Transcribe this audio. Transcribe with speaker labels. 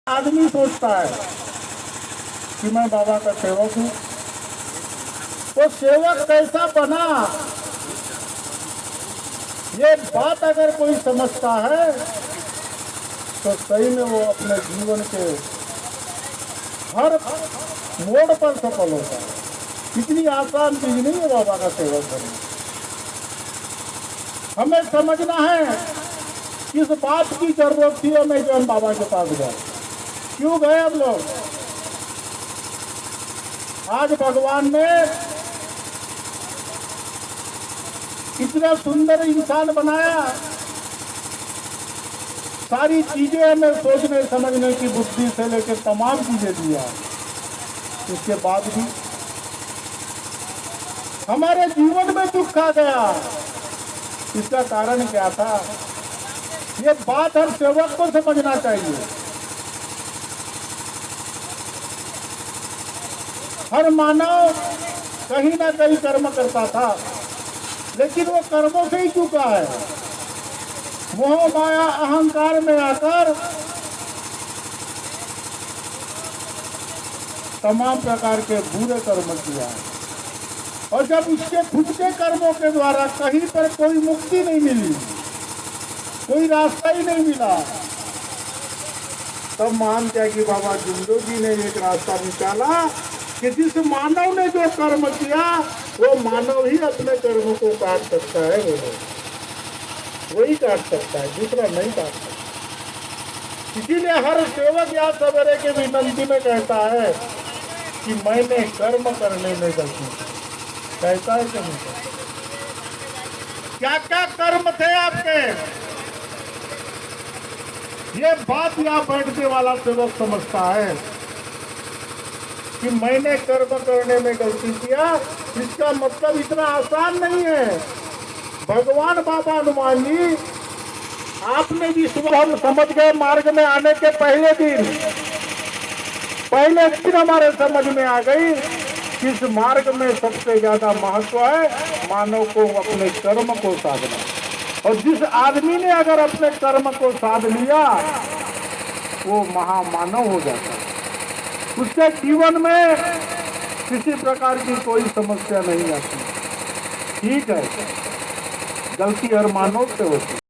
Speaker 1: आदमी सोचता है कि मैं बाबा का सेवक हूँ, तो सेवक कैसा बना, ये बात अगर कोई समझता है तो सही में वो अपने जीवन के हर मोड़ पर सफल होता है। इतनी आसान चीज नहीं है बाबा का सेवक बनना। हमें समझना है किस बात की जरूरत थी हमें कि हम बाबा के पास गए, क्यों गए हम लोग। आज भगवान ने इतना सुंदर इंसान बनाया, सारी चीजें हमें सोचने समझने की बुद्धि से लेकर तमाम चीजें दिया, इसके बाद भी हमारे जीवन में दुख आ गया। इसका कारण क्या था, ये बात हर सेवक को समझना चाहिए। हर मानव कहीं ना कहीं कर्म करता था, लेकिन वो कर्मों से ही चूका है। मोह माया अहंकार में आकर तमाम प्रकार के बुरे कर्म किया है, और जब उसके खुद के कर्मों के द्वारा कहीं पर कोई मुक्ति नहीं मिली, कोई रास्ता ही नहीं मिला, तब मानते हैं कि बाबा जिंदो जी ने एक रास्ता निकाला कि जिस मानव ने जो कर्म किया वो मानव ही अपने कर्म को काट सकता है। वही काट सकता है, दूसरा नहीं काट सकता। इसीलिए हर सेवक या सवेरे के विनंती में कहता है कि मैंने कर्म करने में गलती की। कहता है कि नहीं? क्या क्या कर्म थे आपके, ये बात यहाँ बैठने वाला सेवक समझता है कि मैंने कर्म करने में गलती किया। इसका मतलब इतना आसान नहीं है। भगवान बाबा हनुमान जी, आपने भी सुबह हम समझ गए, मार्ग में आने के पहले दिन हमारे समझ में आ गई कि इस मार्ग में सबसे ज्यादा महत्व है मानव को अपने कर्म को साधना। और जिस आदमी ने अगर अपने कर्म को साध लिया वो महामानव हो जाता है। उसके जीवन में किसी प्रकार की कोई समस्या नहीं आती। ठीक है, गलती हर मानव से होती है।